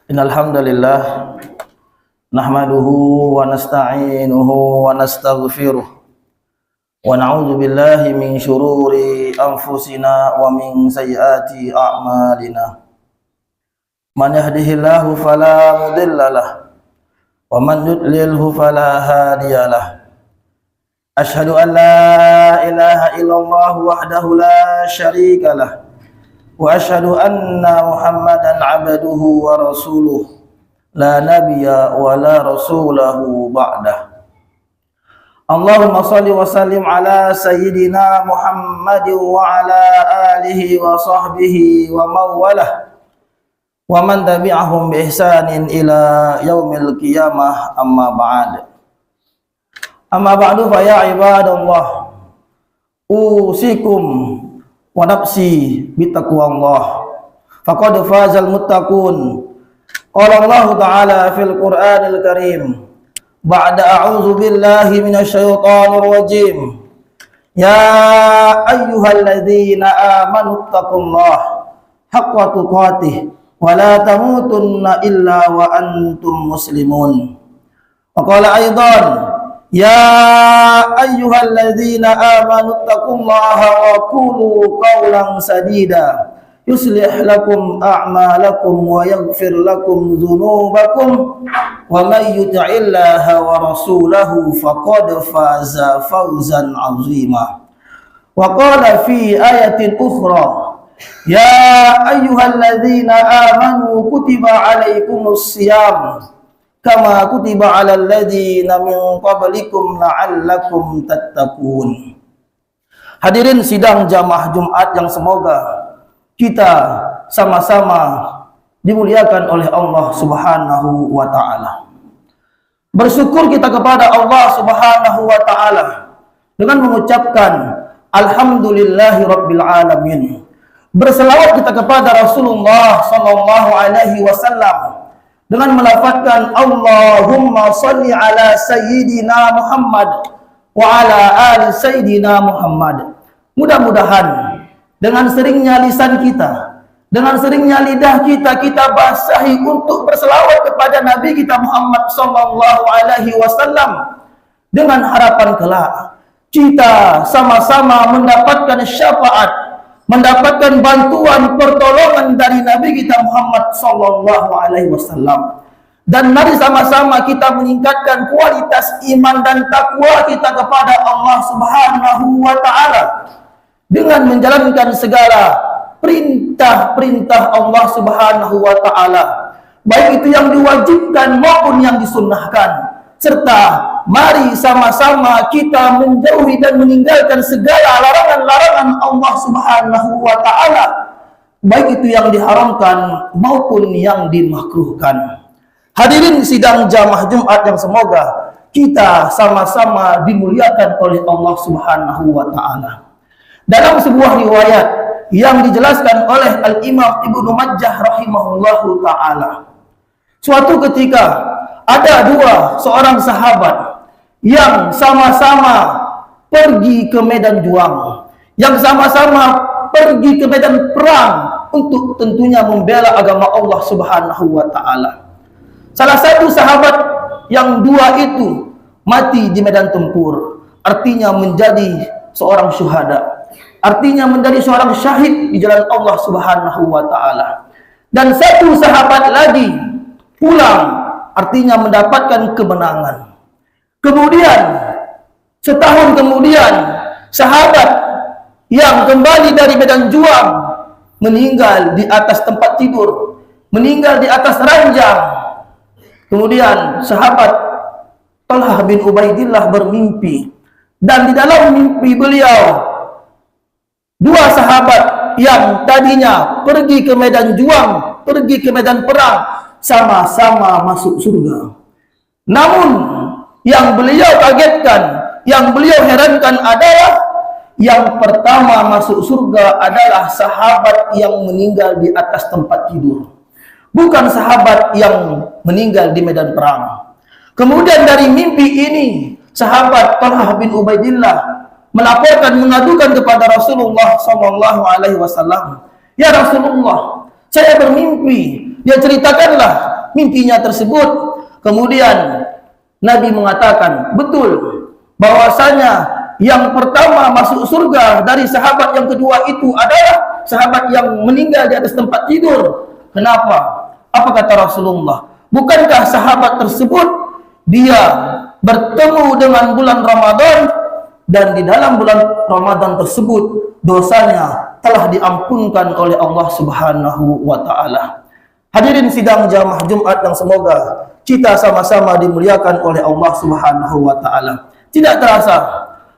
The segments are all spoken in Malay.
Innal hamdalillah nahmaduhu wa nasta'inuhu wa nastaghfiruh wa na'udzu billahi min shururi anfusina wa min sayyiati a'malina. Man yahdihillahu fala mudhillalah wa man yudlilhu fala hadiyalah. Ashhadu an la ilaha illallah wahdahu la syarikalah wa asyhadu anna Muhammadan abduhu wa rasuluh la nabiyya wa la rasulahu ba'dah. Allahumma salli wa sallim ala sayyidina Muhammadin wa ala alihi wa sahbihi wa mawalah wa man tabi'ahum bi ihsanin ila yaumil qiyamah, amma ba'd. Amma ba'du fa ya ibadallah, usikum wa nafsi bittaqwallah faqad fazal muttaqun. Qala Allah Ta'ala fil Qur'anil Karim ba'da a'udzu billahi minasy syaithanir rajim. Ya ayyuhalladzina amanu taqullaha haqqa tuqatih wa la tamutunna illa wa antum muslimun. Wa qala aidan ya ayyuhalladzina amanu taqullaha wa qulu qawlan sadida yuslih lakum a'malakum wa yaghfir lakum dhunubakum wa may yuti'illaha wa rasulahu faqad faza fawzan 'azima. Wa qala fi ayatin ukhra ya ayyuhalladzina amanu kutiba 'alaikumus shiyam kama kutiba 'alal ladzina min qablikum la'allakum tattaqun. Hadirin sidang jamaah Jumat yang semoga kita sama-sama dimuliakan oleh Allah Subhanahu wa taala. Bersyukur kita kepada Allah Subhanahu wa taala dengan mengucapkan alhamdulillahi rabbil alamin. Berselawat kita kepada Rasulullah sallallahu alaihi wasallam dengan melafazkan Allahumma shalli ala sayyidina Muhammad wa ala ali sayyidina Muhammad. Mudah-mudahan dengan seringnya lisan kita, dengan seringnya lidah kita, kita basahi untuk berselawat kepada Nabi kita Muhammad sallallahu alaihi wasallam dengan harapan kelak kita sama-sama mendapatkan syafaat, mendapatkan bantuan pertolongan dari Nabi kita Muhammad sallallahu alaihi wasallam. Dan mari sama-sama kita meningkatkan kualitas iman dan takwa kita kepada Allah Subhanahu wa taala dengan menjalankan segala perintah-perintah Allah Subhanahu wa taala, baik itu yang diwajibkan maupun yang disunnahkan. Serta mari sama-sama kita menjauhi dan meninggalkan segala larangan-larangan Allah Subhanahu wa taala, baik itu yang diharamkan maupun yang dimakruhkan. Hadirin sidang jamaah Jumat yang semoga kita sama-sama dimuliakan oleh Allah Subhanahu wa taala. Dalam sebuah riwayat yang dijelaskan oleh Al-Imam Ibnu Majah rahimahullahu ta'ala, suatu ketika ada seorang sahabat yang sama-sama pergi ke medan juang, yang sama-sama pergi ke medan perang untuk tentunya membela agama Allah Subhanahu wa ta'ala. Salah satu sahabat yang dua itu mati di medan tempur, artinya menjadi seorang syuhada, artinya menjadi seorang syahid di jalan Allah Subhanahu wa taala. Dan satu sahabat lagi pulang, artinya mendapatkan kemenangan. Kemudian setahun kemudian sahabat yang kembali dari medan juang meninggal di atas tempat tidur, meninggal di atas ranjang. Kemudian sahabat Talhah bin Ubaidillah bermimpi, dan di dalam mimpi beliau dua sahabat yang tadinya pergi ke medan juang, pergi ke medan perang, sama-sama masuk surga. Namun yang beliau kagetkan, yang beliau herankan adalah yang pertama masuk surga adalah sahabat yang meninggal di atas tempat tidur, bukan sahabat yang meninggal di medan perang. Kemudian dari mimpi ini sahabat Talhah bin Ubaidillah melaporkan, mengadukan kepada Rasulullah sallallahu alaihi wasallam, "Ya Rasulullah, saya bermimpi." Dia ceritakanlah mimpinya tersebut. Kemudian Nabi mengatakan, betul bahwasanya yang pertama masuk surga dari sahabat yang kedua itu adalah sahabat yang meninggal di atas tempat tidur. Kenapa? Apa kata Rasulullah? Bukankah sahabat tersebut dia bertemu dengan bulan Ramadan, dan di dalam bulan Ramadan tersebut dosanya telah diampunkan oleh Allah Subhanahu wa taala. Hadirin sidang jamaah Jumat yang semoga kita sama-sama dimuliakan oleh Allah Subhanahu wa taala. Tidak terasa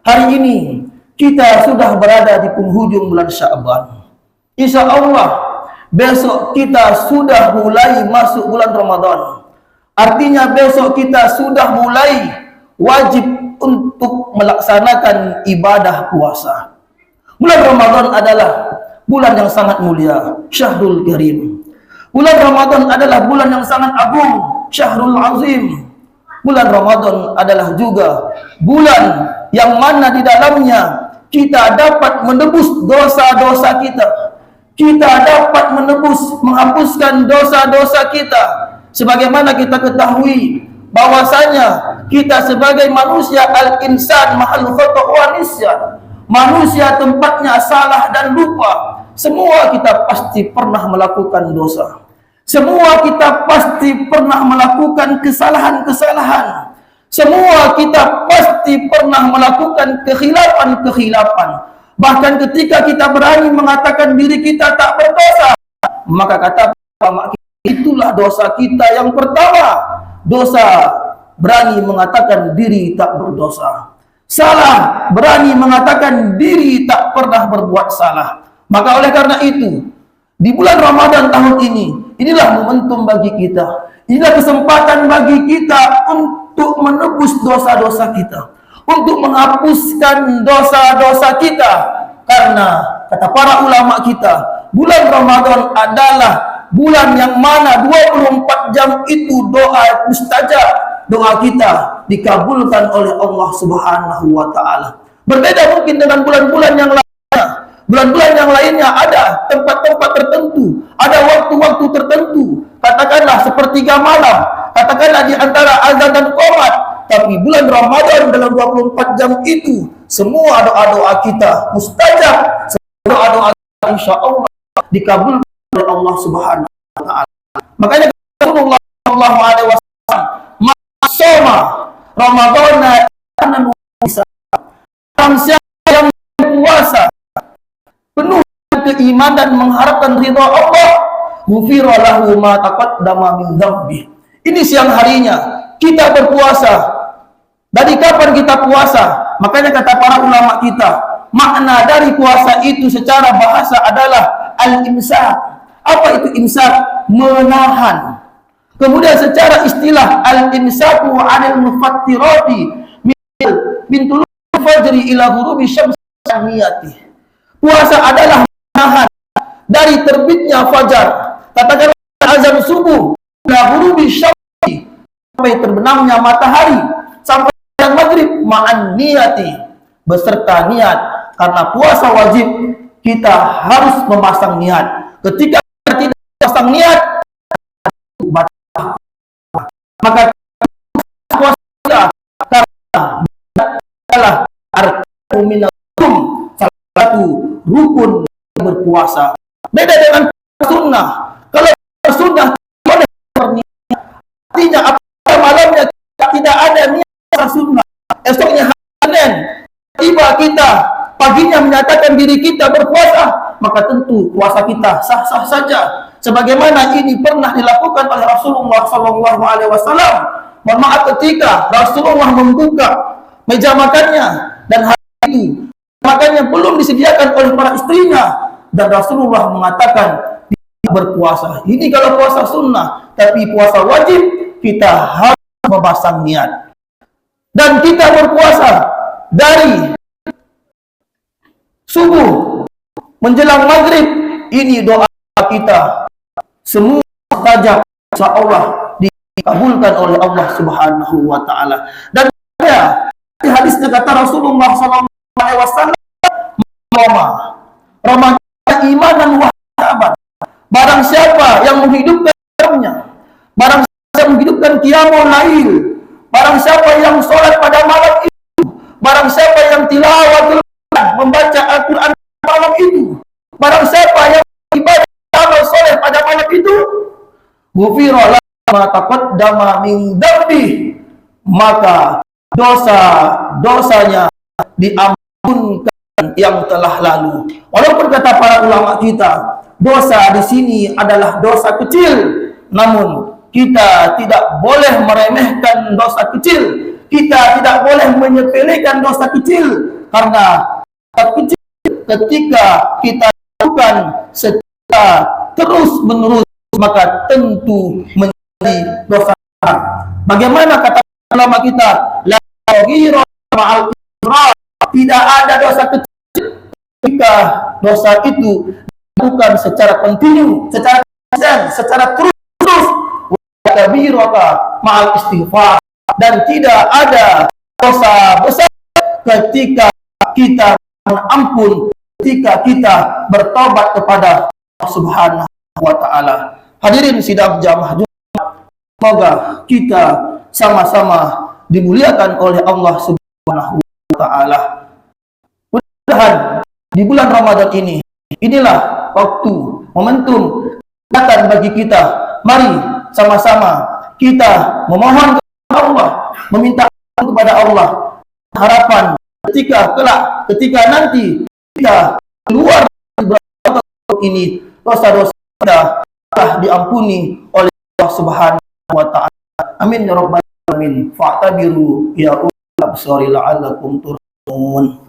hari ini kita sudah berada di penghujung bulan Sya'ban. Insya Allah besok kita sudah mulai masuk bulan Ramadan. Artinya besok kita sudah mulai wajib untuk melaksanakan ibadah puasa. Bulan Ramadan adalah bulan yang sangat mulia, Syahrul Karim. Bulan Ramadan adalah bulan yang sangat agung, Syahrul Azim. Bulan Ramadan adalah juga bulan yang mana di dalamnya kita dapat menebus dosa-dosa kita. Kita dapat menebus, menghapuskan dosa-dosa kita. Sebagaimana kita ketahui bahwasanya kita sebagai manusia al-insan mahal khata' wa nisyan. Manusia tempatnya salah dan lupa. Semua kita pasti pernah melakukan dosa. Semua kita pasti pernah melakukan kesalahan-kesalahan. Semua kita pasti pernah melakukan kekhilafan-kekhilafan. Bahkan ketika kita berani mengatakan diri kita tak berdosa, maka kata ulama itulah dosa kita yang pertama. Dosa berani mengatakan diri tak berdosa. Salah berani mengatakan diri tak pernah berbuat salah. Maka oleh karena itu, di bulan Ramadan tahun ini, inilah momentum bagi kita. Inilah kesempatan bagi kita untuk menebus dosa-dosa kita, untuk menghapuskan dosa-dosa kita. Karena kata para ulama kita, bulan Ramadan adalah bulan yang mana 24 jam itu doa mustajab, doa kita dikabulkan oleh Allah Subhanahu wa taala. Berbeda mungkin dengan bulan-bulan yang lainnya. Bulan-bulan yang lainnya ada tempat-tempat tertentu, ada waktu-waktu tertentu, katakanlah sepertiga malam, katakanlah di antara azan dan qomat. Tapi bulan Ramadan dalam 24 jam itu, semua doa-doa kita mustajab, semua doa-doa insya Allah dikabulkan oleh Allah Subhanahu wa taala. Makanya Rasulullah sallallahu alaihi wasallam masoma Ramadan dan puasa. Siapa yang puasa penuh keimanan dan mengharapkan ridha Allah, ghufira lahu ma taqaddama min dzambi. Ini siang harinya kita berpuasa. Dari kapan kita puasa? Makanya kata para ulama kita, makna dari puasa itu secara bahasa adalah al-imsak. Apa itu imsak? Menahan. Kemudian secara istilah al-imsaku 'anil mufattirati min tulu'il fajri ila ghurubi syamsi niyati. Puasa adalah menahan dari terbitnya fajar, katakanlah azan subuh, ila ghurubi syamsi, sampai terbenamnya matahari, sampai maghrib, ma'an niyati, beserta niat. Karena puasa wajib, kita harus memasang niat. Ketika kita tidak memasang niat, maka puasa kita adalah arkanul minal-rum, salah satu rukun berpuasa. Beda dengan sunnah. Kalau sunnah boleh berniat, artinya apa malamnya tidak ada niat sunnah, esoknya Senin tiba kita paginya menyatakan diri kita berpuasa, maka tentu puasa kita sah-sah saja. Sebagaimana ini pernah dilakukan oleh Rasulullah sallallahu alaihi wasallam. Mohon maaf ketika Rasulullah membuka meja makannya dan hari itu makannya belum disediakan oleh para istrinya, dan Rasulullah mengatakan dia berpuasa. Ini kalau puasa sunnah, tapi puasa wajib kita harus memasang niat. Dan kita berpuasa dari subuh menjelang maghrib, ini doa kita semua mustajab, insya Allah dikabulkan oleh Allah Subhanahu wa taala. Dan di hadisnya kata Rasulullah sallallahu alaihi wasallam, Ramadan imanan wa ihtisaban. Barang siapa yang menghidupkan dalamnya, barang siapa yang sholat pada malam itu, barang siapa yang tilawatul Quran, membaca Al-Quran malam itu, barang siapa yang ibadah amal soleh pada malam itu, ghufira lahu ma taqaddama min dzambi, maka dosa-dosanya diampunkan yang telah lalu. Walaupun kata para ulama kita, dosa di sini adalah dosa kecil, namun kita tidak boleh meremehkan dosa kecil. Kita tidak boleh menyepelekan dosa kecil, karena dosa kecil ketika kita lakukan secara terus-menerus maka tentu menjadi dosa besar. Bagaimana kata ulama kita? La saghira ma'al israr. Tidak ada dosa kecil ketika dosa itu dilakukan secara kontinu, secara konsisten, secara terus. Kabirata ma'al istighfar, dan tidak ada dosa besar ketika kita mengampun, ketika kita bertobat kepada Allah Subhanahu wa taala. Hadirin sidang jamaah Jumat, semoga kita sama-sama dimuliakan oleh Allah Subhanahu wa taala. Mudah-mudahan di bulan Ramadan ini, inilah waktu, momentum kesempatan bagi kita. Mari sama-sama kita memohon kepada Allah, meminta kepada Allah harapan ketika kelak, ketika nanti kita keluar dari bulan ini, dosa-dosa kita telah diampuni oleh Allah Subhanahu wa taala. Amin ya rabbal alamin. Fa'tabiru ya ulul absari la'allakum turhamun.